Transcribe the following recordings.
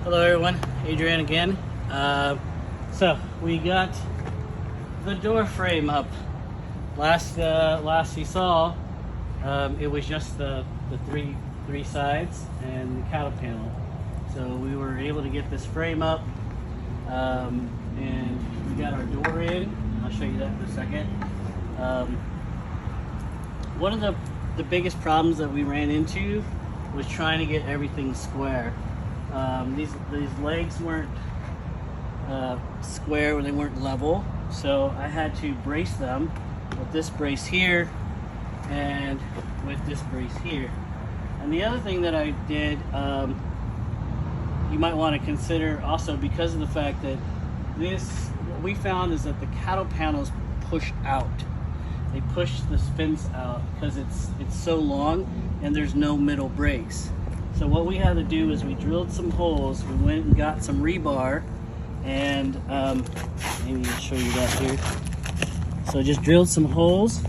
Hello everyone, Adrian again. So we got the door frame up. Last you saw, it was just the three sides and the cattle panel. So we were able to get this frame up, and we got our door in. I'll show you that in a second. One of the biggest problems that we ran into was trying to get everything square. These legs weren't square, or they weren't level, so I had to brace them with this brace here and with this brace here. And the other thing that I did, you might want to consider also, because of the fact that what we found is that the cattle panels push out. They push this fence out because it's so long and there's no middle brace. So what we had to do is we drilled some holes. We went and got some rebar, and maybe I'll show you that here. So I just drilled some holes,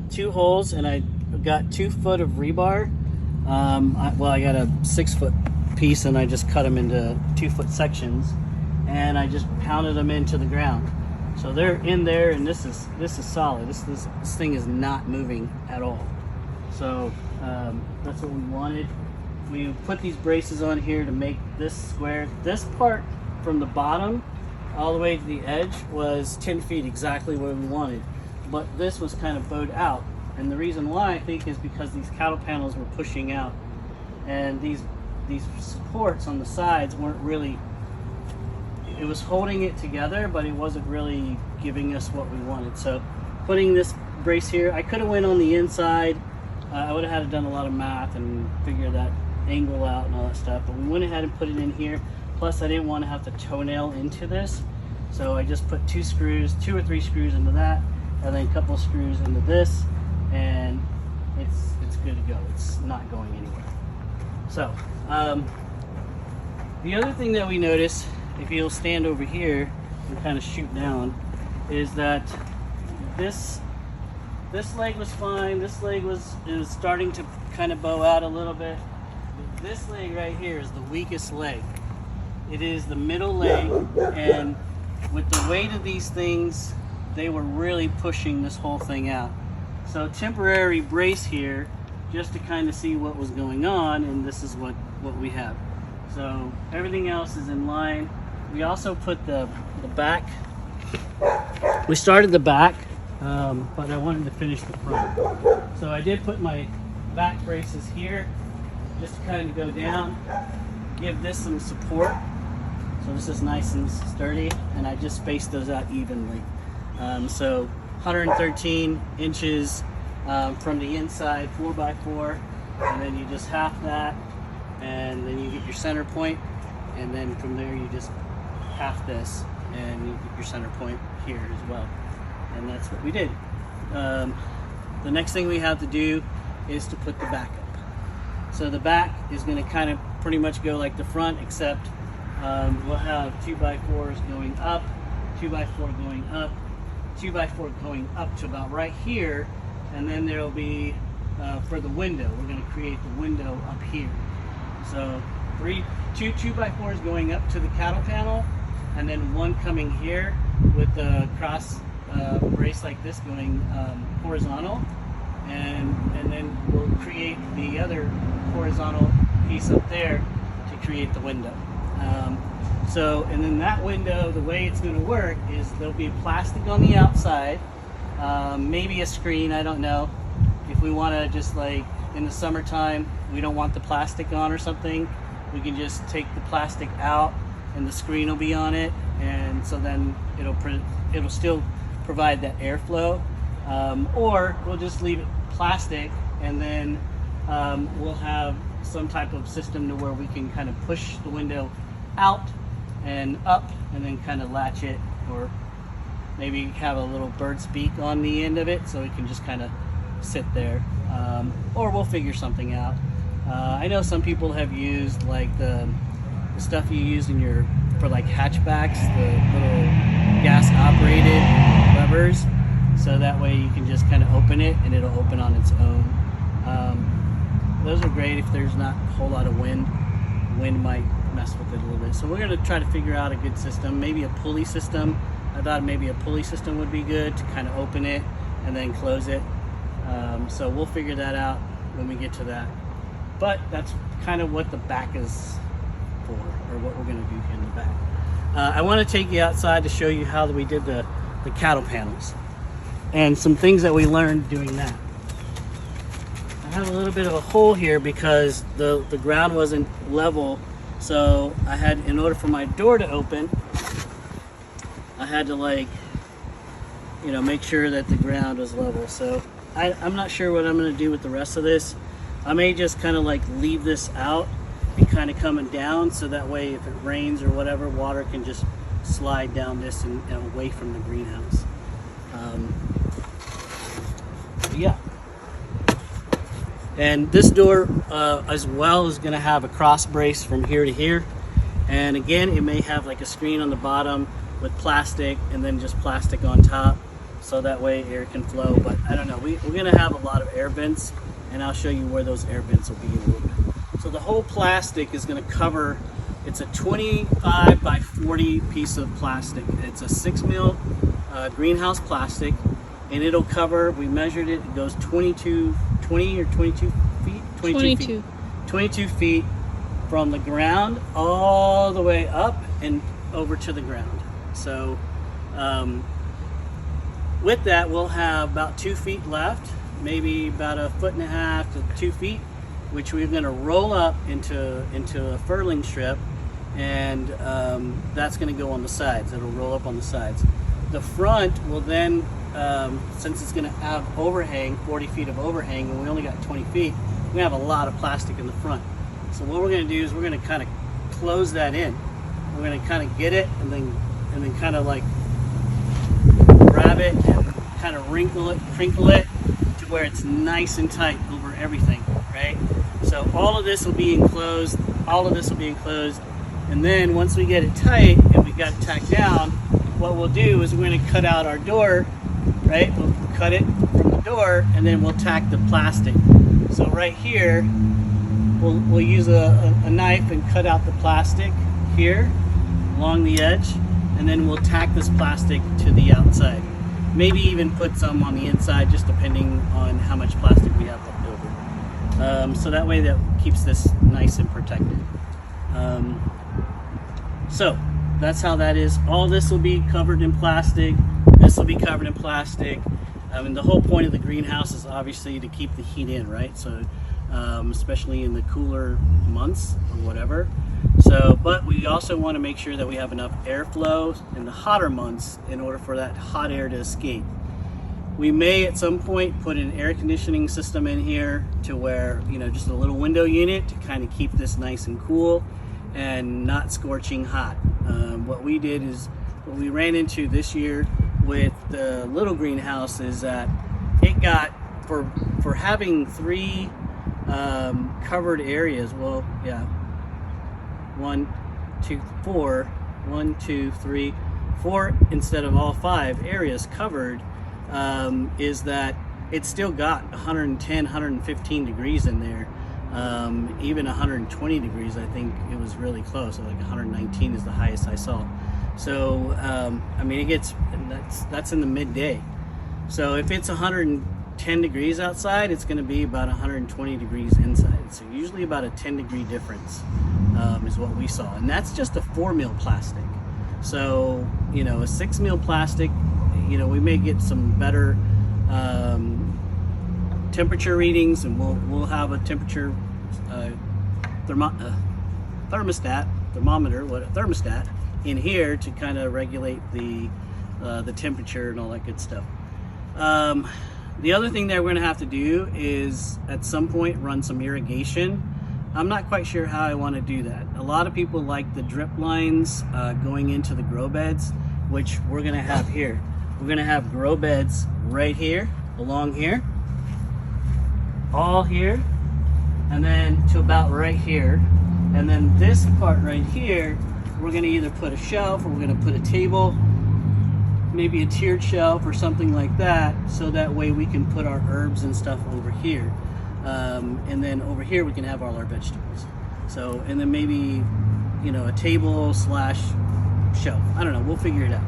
2 holes, and I got 2 foot of rebar. I got a 6 foot piece, and I just cut them into 2 foot sections, and I just pounded them into the ground. So they're in there, and this is solid. This thing is not moving at all. So that's what we wanted. We put these braces on here to make this square. This part from the bottom all the way to the edge was 10 feet, exactly where we wanted. But this was kind of bowed out. And the reason why, I think, is because these cattle panels were pushing out. And these supports on the sides weren't really, it was holding it together, but it wasn't really giving us what we wanted. So putting this brace here, I could have went on the inside. I would have had to done a lot of math and figure that angle out and all that stuff, but we went ahead and put it in here. Plus I didn't want to have to toenail into this, so I just put 2 or 3 screws into that, and then a couple screws into this, and it's good to go. It's not going anywhere. So the other thing that we noticed, if you'll stand over here and kind of shoot down, is that this leg was fine. This leg is starting to kind of bow out a little bit. But this leg right here is the weakest leg. It is the middle leg, and with the weight of these things, they were really pushing this whole thing out. So temporary brace here, just to kind of see what was going on, and this is what we have. So everything else is in line. We also put the back. We started the back, but I wanted to finish the front. So I did put my back braces here, just to kind of go down, give this some support. So this is nice and sturdy, and I just spaced those out evenly. So 113 inches from the inside, 4x4, and then you just half that, and then you get your center point, and then from there you just half this, and you get your center point here as well. And that's what we did. The next thing we have to do is to put the back up. So the back is going to kind of pretty much go like the front, except we'll have 2x4s going up, 2x4 going up, 2x4 going up to about right here, and then there'll be for the window, we're going to create the window up here. So two 2x4s going up to the cattle panel, and then one coming here with the cross brace like this going horizontal, and then we'll create the other horizontal piece up there to create the window. And then that window, the way it's going to work is there'll be plastic on the outside, maybe a screen, I don't know. If we want to just, like in the summertime, we don't want the plastic on or something, we can just take the plastic out and the screen will be on it, and so then it'll still provide that airflow, or we'll just leave it plastic, and then we'll have some type of system to where we can kind of push the window out and up, and then kind of latch it, or maybe have a little bird's beak on the end of it so it can just kind of sit there, or we'll figure something out. I know some people have used like the stuff you use for like hatchbacks, the little gas operated levers, so that way you can just kind of open it and it'll open on its own. Those are great if there's not a whole lot of wind. wind might mess with it a little bit. So we're going to try to figure out a good system, maybe a pulley system. I thought maybe a pulley system would be good to kind of open it and then close it. So we'll figure that out when we get to that. But that's kind of what the back is for, or what we're going to do here in the back. I want to take you outside to show you how we did the cattle panels and some things that we learned doing that. I have a little bit of a hole here because the ground wasn't level, so I had, in order for my door to open, I had to, like, you know, make sure that the ground was level. So I'm not sure what I'm going to do with the rest of this. I may just kind of like leave this out and kind of coming down, so that way if it rains or whatever, water can just slide down this and away from the greenhouse. Yeah. And this door as well is going to have a cross brace from here to here. And again, it may have like a screen on the bottom with plastic and then just plastic on top, so that way air can flow. But I don't know, we're going to have a lot of air vents, and I'll show you where those air vents will be in a little bit. So the whole plastic is going to cover, it's a 25 by 40 piece of plastic. It's a 6 mil greenhouse plastic, and it'll cover, we measured it, it goes 20 or 22 feet? 22 feet from the ground all the way up and over to the ground. So with that, we'll have about 2 feet left, maybe about 1.5 to 2 feet, which we're going to roll up into a furling strip, and that's going to go on the sides. It'll roll up on the sides. The front will then, since it's going to have overhang, 40 feet of overhang, and we only got 20 feet, we have a lot of plastic in the front. So what we're going to do is we're going to kind of close that in. We're going to kind of get it and then kind of like grab it and kind of crinkle it to where it's nice and tight over everything, right? So all of this will be enclosed, and then once we get it tight and we got it tacked down, what we'll do is we're going to cut out our door, right? We'll cut it from the door, and then we'll tack the plastic. So right here, we'll use a knife and cut out the plastic here along the edge, and then we'll tack this plastic to the outside. Maybe even put some on the inside, just depending on how much plastic we have left over. So that way that keeps this nice and protected. So that's how that is. All this will be covered in plastic. This will be covered in plastic. And the whole point of the greenhouse is obviously to keep the heat in, right? So especially in the cooler months or whatever. So, but we also want to make sure that we have enough airflow in the hotter months in order for that hot air to escape. We may at some point put an air conditioning system in here to where, you know, just a little window unit to kind of keep this nice and cool and not scorching hot. What we did is, what we ran into this year with the little greenhouse is that it got, for having 3 covered areas, well, yeah, 1, 2, 4, 1, 2, 3, 4 instead of all 5 areas covered, is that it still got 110, 115 degrees in there, even 120 degrees. I think it was really close. So like 119 is the highest I saw. So I mean, it gets, that's in the midday. So if it's 110 degrees outside, it's going to be about 120 degrees inside. So usually about a 10 degree difference is what we saw, and that's just a 4 mil plastic. So, you know, a 6 mil plastic, you know, we may get some better temperature readings, and we'll have a temperature thermostat in here to kind of regulate the temperature and all that good stuff. The other thing that we're going to have to do is at some point run some irrigation. I'm not quite sure how I want to do that. A lot of people like the drip lines going into the grow beds, which we're going to have here. We're going to have grow beds right here, along here, all here, and then to about right here. And then this part right here, we're going to either put a shelf or we're going to put a table, maybe a tiered shelf or something like that, so that way we can put our herbs and stuff over here. And then over here we can have all our vegetables. So, and then maybe, you know, a table slash shelf. I don't know, we'll figure it out.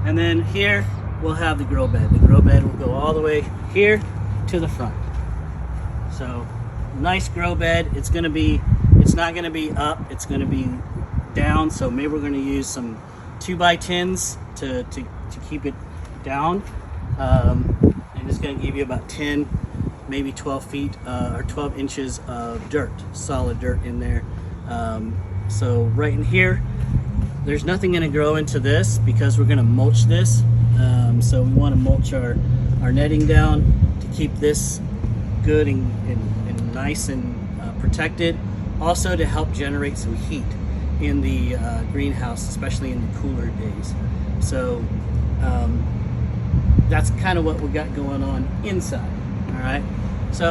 And then here we'll have the grow bed. The grow bed will go all the way here to the front. So nice grow bed. It's not gonna be up, it's gonna be down. So maybe we're gonna use some 2x10s to keep it down. And it's gonna give you about 10, maybe 12 feet or 12 inches of dirt, solid dirt in there. So right in here, there's nothing gonna grow into this because we're gonna mulch this. So we wanna mulch our netting down to keep this good and nice and protected. Also to help generate some heat in the greenhouse, especially in the cooler days. So that's kind of what we got going on inside, all right?